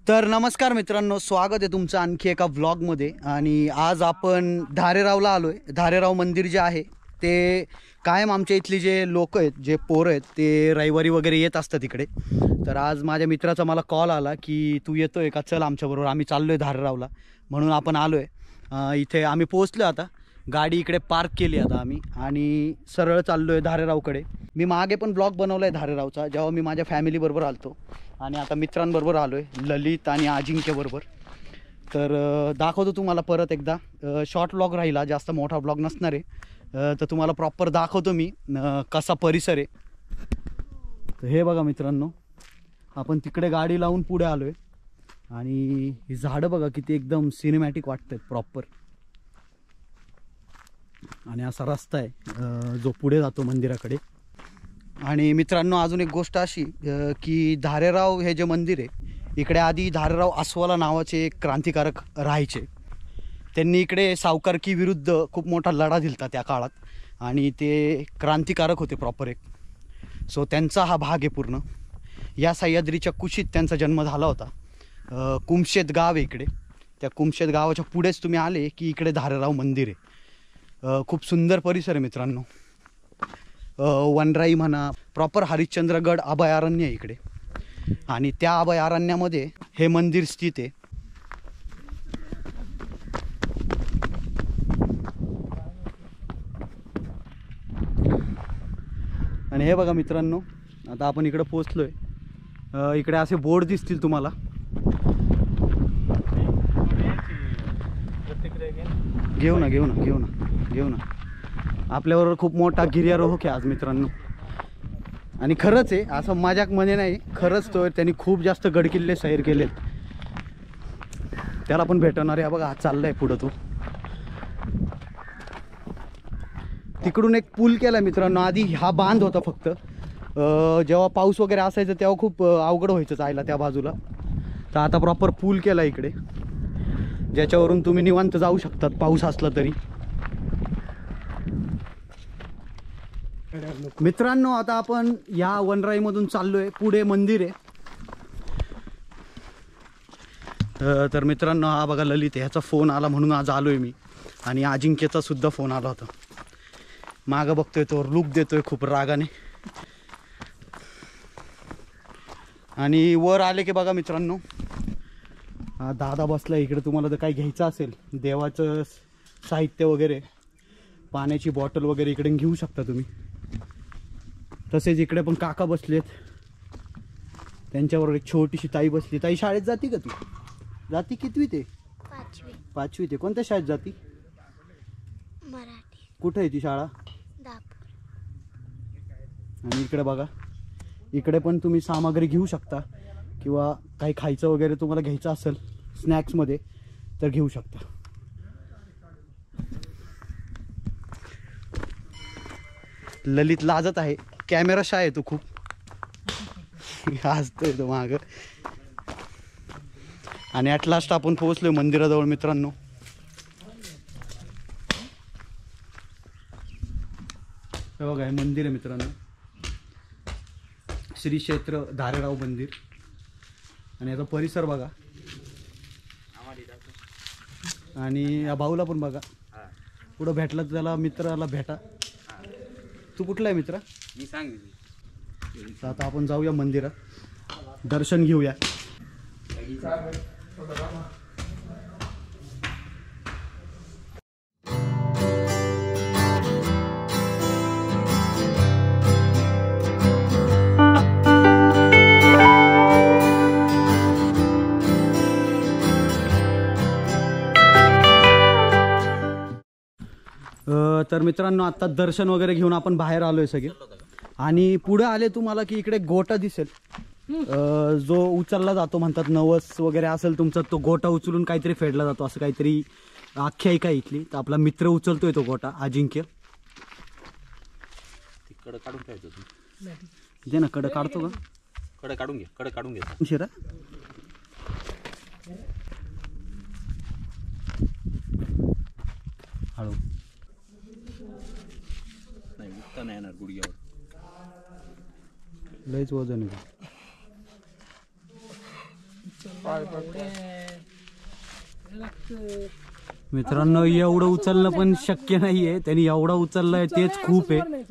तर नमस्कार मित्रांनो, स्वागत आहे तुमचं आणखी एका व्लॉगमध्ये. आणि आज आपण धारेरावला आलो आहे. धारेराव मंदिर जे आहे ते कायम आमच्या इथली जे लोक आहेत, जे पोरं आहेत, ते रविवारी वगैरे येत असतात इकडे. तर आज माझ्या मित्राचा मला कॉल आला की तू येतोय का, चल आमच्याबरोबर. आम्ही चाललो आहे धारेरावला, म्हणून आपण आलो आहे. इथे आम्ही पोहोचलो. आता गाडी इकडे पार्क केली आता आम्ही, आणि सरळ चाललो आहे धारेरावकडे. मी मागे पण ब्लॉग बनवला आहे धारेरावचा, जेव्हा मी माझ्या फॅमिलीबरोबर आलतो. आणि आता मित्रांबरोबर आलो आहे, ललित आणि अजिंक्यबरोबर. तर दाखवतो तुम्हाला परत एकदा. शॉर्ट ब्लॉग राहिला, जास्त मोठा ब्लॉग नसणार आहे. तर तुम्हाला प्रॉपर दाखवतो मी कसा परिसर आहे. तर हे बघा मित्रांनो, आपण तिकडे गाडी लावून पुढे आलो आहे. आणि ही झाडं बघा किती एकदम सिनेमॅटिक वाटतात प्रॉपर. आणि असा रस्ता आहे जो पुढे जातो मंदिराकडे. आणि मित्रांनो, अजून एक गोष्ट अशी की धारेराव हे जे मंदिर आहे, इकडे आधी धारेराव अस्वाला नावाचे एक क्रांतिकारक राहायचे. त्यांनी इकडे सावकारकी विरुद्ध खूप मोठा लढा दिलता त्या काळात, आणि ते क्रांतिकारक होते प्रॉपर एक. सो त्यांचा हा भाग आहे पूर्ण. या सह्याद्रीच्या कुशीत त्यांचा जन्म झाला होता. कुमशेत गाव आहे इकडे. त्या कुमशेत गावाच्या पुढेच तुम्ही आले की इकडे धारेराव मंदिर आहे. खूप सुंदर परिसर आहे मित्रांनो. वनराई म्हणा, प्रॉपर हरिश्चंद्रगड अभयारण्य आहे इकडे. आणि त्या अभयारण्यामध्ये हे मंदिर स्थित आहे. आणि हे बघा मित्रांनो, आता आपण इकडे पोचलोय. इकडे असे बोर्ड दिसतील तुम्हाला. घेऊ ना. आपल्याबरोबर खूप मोठा गिर्यारोहक आहे आज मित्रांनो. आणि खरंच आहे, असं मजाक मध्ये नाही, खरंच तो त्यांनी खूप जास्त गडकिल्ले सैर केलेत. त्याला पण भेटणार आहे. बघा चाललाय पुढं तो. तिकडून एक पूल केला मित्रांनो. आधी हा बांध होता फक्त. जेव्हा पाऊस वगैरे असायचं तेव्हा खूप अवघड व्हायचं जायला त्या बाजूला. तर आता प्रॉपर पूल केला इकडे, ज्याच्यावरून तुम्ही निवांत जाऊ शकतात पाऊस असला तरी. मित्रांनो, आता आपण या वनराईमधून चाललोय. पुढे मंदिर आहे. तर मित्रांनो, हा बघा ललित आहे, ह्याचा फोन आला म्हणून आज आलोय मी. आणि अजिंक्यचा सुद्धा फोन आला होता. मागं बघतोय तो, लुक देतोय खूप रागाने. आणि वर आले की बघा मित्रांनो, हा दादा बसला इकडे. तुम्हाला जर काही घ्यायचं असेल, देवाचं साहित्य वगैरे, पाण्याची बॉटल वगैरे इकडे घेऊ शकता तुम्ही. तसेच इकडे पण काका बसलेत, त्यांच्याबरोबर एक छोटीशी ताई बसली. ताई, शाळेत जाती का तू? जाती कितवी ते? पाचवी ते. कोणत्या शाळेत जाती? मराठी. कुठे आहे ती शाळा? दापूर. आणि इकडे बघा, इकडे पण तुम्ही सामग्री घेऊ शकता, किंवा काही खायचं वगैरे तुम्हाला घ्यायचं असेल स्नॅक्समध्ये तर घेऊ शकता. ललित लाजत आहे, कॅमेरा शाय आहे तो खूप. हसतोय तो माग. आणि ॲट लास्ट आपण पोहोचलोय मंदिराजवळ मित्रांनो. हे बघा, हे मंदिर आहे मित्रांनो, श्री क्षेत्र धारेराव मंदिर. आणि याचा परिसर बघा. आणि या भाऊला पण बघा, पुढं भेटला तर त्याला मित्राला भेटा. तू कुठला आहे मित्र? मी सांगितलं. तर आता आपण जाऊया मंदिरात, दर्शन घेऊया. तर मित्रांनो, आता दर्शन वगैरे घेऊन आपण बाहेर आलोय सगळे. आणि पुढे आले तुम्हाला की इकडे गोटा दिसेल, जो उचलला जातो म्हणतात. नवस वगैरे असेल तुमचा, तो गोटा उचलून काहीतरी फेडला जातो, असं काहीतरी आख्यायिका इथली. तर आपला मित्र उचलतोय तो गोटा, अजिंक्य. कडं काढून ठेवायचं तू. दे ना, कडं काढतो का? कडं काढून घे, कडं काढून घे. शिरा हळू. नाही, उठता नाही येणार गुडघ्यावर. लयच वजन आहे. मित्रांनो एवढं उचलणं पण शक्य नाहीये, त्यांनी एवढा उचललाय तेच खूप आहे.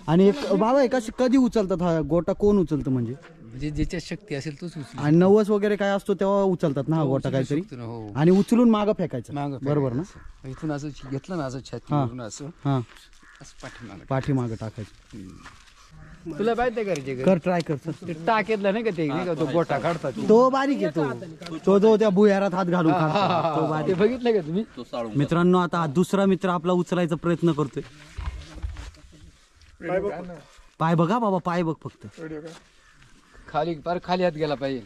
आणि एक बाबा आहे का कधी उचलतात हा गोटा, कोण उचलतं म्हणजे ज्याच्या शक्ती असेल तोच उचलू. आणि नवस वगैरे काय असतो तेव्हा उचलतात ना हा गोटा काहीतरी, हो. आणि उचलून मागं फेकायचं, मागं बरोबर ना? इथून असं घेतलं ना, असं छातीवरून असं हा पाठीमागं. पाठीमागं टाकायचं. तुला पाहिजे करायचे कर, ट्राय कर. ते टाकेतला नाही का ते नाही का तो गोटा काढतात तो बारीक आहे, तो जो त्या भुयारात हात घालून काढतो, तो ते बारीक. बघितलं का तुम्ही? तो साळून मित्रांनो आता हा दुसरा मित्र आपला उचलायचा प्रयत्न करतोय. पाय बघा बाबा, पाय बघ फक्त. खाली पार खाली हात गेला पाहिजे,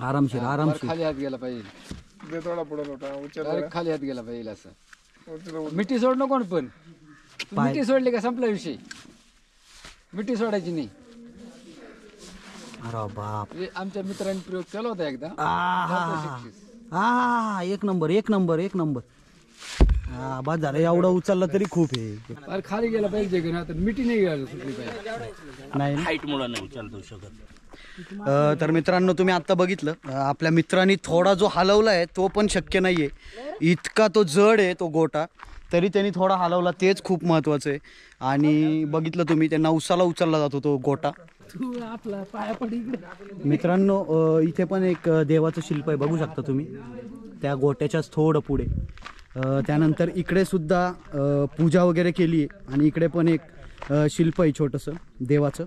आरामशीर पार आरामशीर. खाली हात गेला पाहिजे, डायरेक्ट खाली हात गेला पाहिजे असं. मिठी सोड नको पण, तू पाय- मिठी सोडली का संपला विषय. मिठी सोडायची नाही. अरे बाप. म्हणजे आमच्या मित्रांनी प्रयोग केला होता एकदा. हा, एक नंबर एक नंबर एक नंबर. हा बस झालं, एवढं उचललं तरी खूप आहे. पार खाली गेला पाहिजे की नाही तर मिठी नाही गेला सुटली पाहिजे. नाही हाईट मुळे नाही उचलतो शकत. तर मित्रांनो तुम्ही आता बघितलं, आपल्या मित्रांनी थोडा जो हलवला आहे तो पण शक्य नाहीये, इतका तो जड आहे तो गोटा, तरी त्यांनी थोडा हलवला तेच खूप महत्वाचं आहे. आणि बघितलं तुम्ही त्यांना उसाला उचलला जातो तो गोटा. मित्रांनो इथे पण एक देवाचं शिल्प आहे, बघू शकता तुम्ही त्या गोट्याच्याच थोडं पुढे. त्यानंतर इकडे सुद्धा पूजा वगैरे केली आहे, आणि इकडे पण एक शिल्प आहे छोटंसं देवाचं.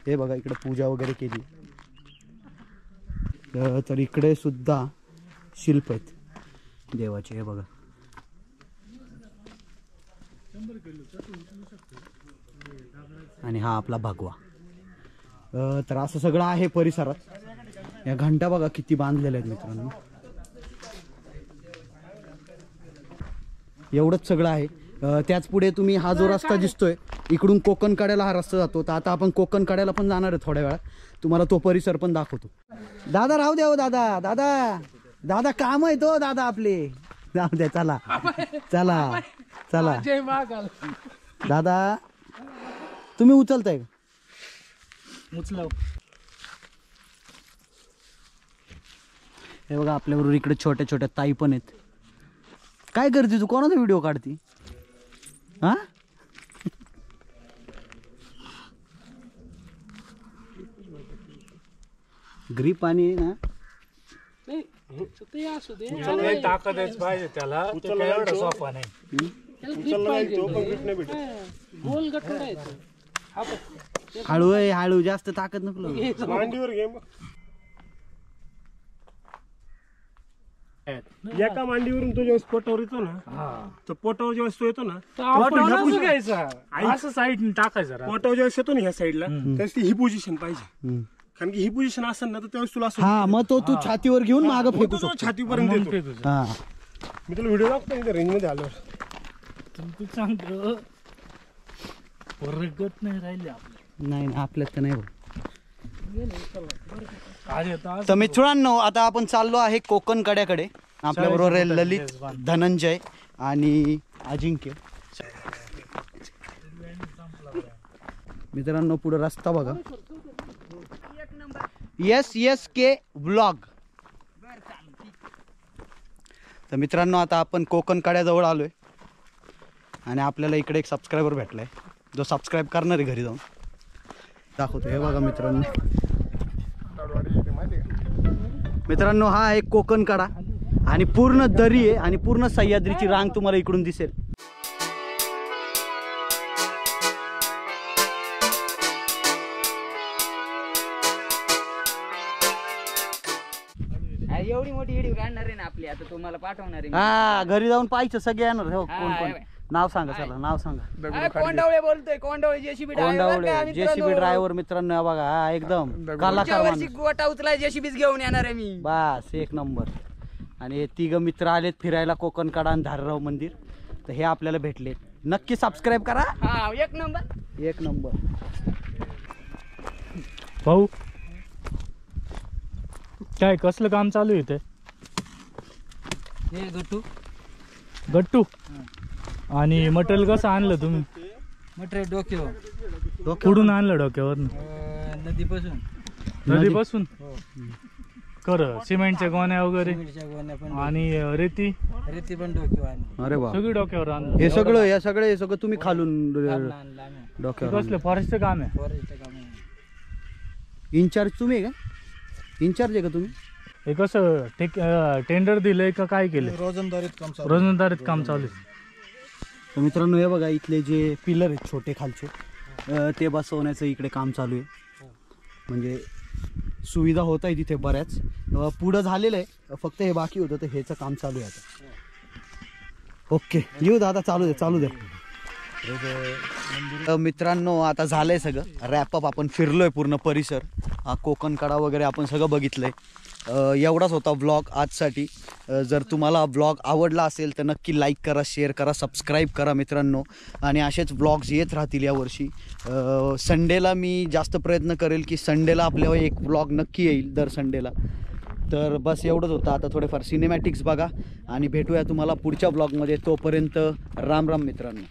हे बघा इकडे पूजा वगैरे केली. तर इकडे सुद्धा शिल्प आहेत देवाचे, हे बघा. आणि हा आपला भगवा. तर असं सगळं आहे परिसरात. या घंटा बघा किती बांधलेल्या आहेत मित्रांनो. एवढंच सगळं आहे. त्याच पुढे तुम्ही हा जो रस्ता दिसतोय, इकडून कोकण कड्याला हा रस्ता जातो. तर आता आपण कोकण कड्याला पण जाणार आहे थोड्या वेळात, तुम्हाला तो परिसर पण दाखवतो. दादा राहू द्या हो, दादा दादा दादा काम आहे तो दादा आपले, राहू द्या. चला चला चला. दादा तुम्ही उचलताय का? उचलव. हे बघा आपल्याबरोबर इकडे छोट्या छोट्या ताई पण आहेत. काय करते तू, कोणाचा व्हिडिओ काढते? हा ग्रीप आणि ना ताकदच पाहिजे त्याला, एवढा सोपा नाही. हळू आहे, हळू, जास्त ताकद नको लावू. मांडीवर घे मग. एका मांडीवरून तो जेव्हा पोटावर येतो ना, तर पोटावर जेव्हा तो येतो ना, असं साईड टाकायचं. पोटावर जेव्हा येतो ना ह्या साईडला, त्यावेळेस ती ही पोझिशन पाहिजे. कारण की ही पोझिशन असेल ना तर त्यावेळेस तुला असं हा, मग तो तू छातीवर घेऊन मागं फेकू तो शकतो. छातीपर्यंत येतो. हा मी तुला व्हिडिओ दाखवतो इथे रेंज मध्ये आल्यावर. तू चांगलं प्रगत नाही राहिले आपले. नाही आपल्यात तर नाही भाऊ. आज येतो तर मित्रांनो आता आपण चाललो आहे कोकण कड्याकडे. आपल्या बरोबर आहे ललित, धनंजय आणि अजिंक्य. मित्रांनो पुढे रस्ता बघा, SSK व्लॉग. तर मित्रांनो आता आपण कोकण कड्याजवळ आलोय, आणि आपल्याला इकडे एक सबस्क्रायबर भेटलाय जो सबस्क्राईब करणार आहे घरी जाऊन. दाखवतो हे बघा मित्रांनो. मित्रांनो हा एक कोकण कडा, आणि पूर्ण दरी आहे, आणि पूर्ण सह्याद्रीची रांग तुम्हाला इकडून दिसेल. एवढी मोठी व्हिडिओ काढणार आहे ना आपली, आता तुम्हाला पाठवणार आहे. हा घरी जाऊन पाहायचं सगळे येणार. हो कोण कोण, नाव सांगा, चला नाव सांगा. कोंडावळे बोलतोय, Kondawale JCB Kondawale JCB driver मित्रांनो. हा बघा हा एकदम कलाकार माणूस. गोटा उचलाय जेसीबीच घेऊन येणार आहे मी. बस एक नंबर. आणि हे तिघ मित्र आलेत फिरायला कोकण कडा आणि धारराव मंदिर. तर हे आपल्याला भेटले. नक्की सबस्क्राईब करा. हा एक नंबर एक नंबर. भाऊ काय कसलं काम चालू आहे इथे? हे गट्टू गट्टू. आणि मटेरियल कसं आणलं तुम्ही? मटेरियल डोक्यावर कुठून आणलं? डोक्यावर नदीपासून. नदीपासून. सिमेंटच्या गोण्या वगैरे आणि रेती अरे वा, सगळी डोक्यावर आणलं. हे सगळं तुम्ही खालून डोक्यावर कसलं फॉरेस्टचं काम आहे. इन्चार्ज तुम्ही आहे का? इन्चार्ज आहे का तुम्ही? हे कसं टेंडर दिलंय का काय केलं? रोजंदारीत काम चालू आहे. तर मित्रांनो हे बघा, इथले जे पिलर आहेत छोटे खालचे ते बसवण्याचं इकडे काम चालू आहे. म्हणजे सुविधा होत आहे तिथे बऱ्याच. पुढं झालेलं आहे, फक्त हे बाकी होतं, तर ह्याचं काम चालू आहे आता. ओके, येऊ दादा, चालू द्या. मित्रांनो आता झालंय सगळं रॅपअप. आपण फिरलोय पूर्ण परिसर, कोकणकडा वगैरे आपण सगळं बघितलंय. एवढाच होता व्लॉग आजसाठी. जर तुम्हाला व्लॉग आवडला असेल तर नक्की लाईक करा, शेअर करा, सबस्क्राईब करा मित्रांनो. आणि असेच व्लॉग्स येत राहतील यावर्षी. संडेला मी जास्त प्रयत्न करेल की संडेला आपल्यावर एक व्लॉग नक्की येईल दर संडेला. तर बस एवढंच होतं. आता थोडेफार सिनेमॅटिक्स बघा आणि भेटूया तुम्हाला पुढच्या व्लॉगमध्ये. तोपर्यंत राम राम मित्रांनो.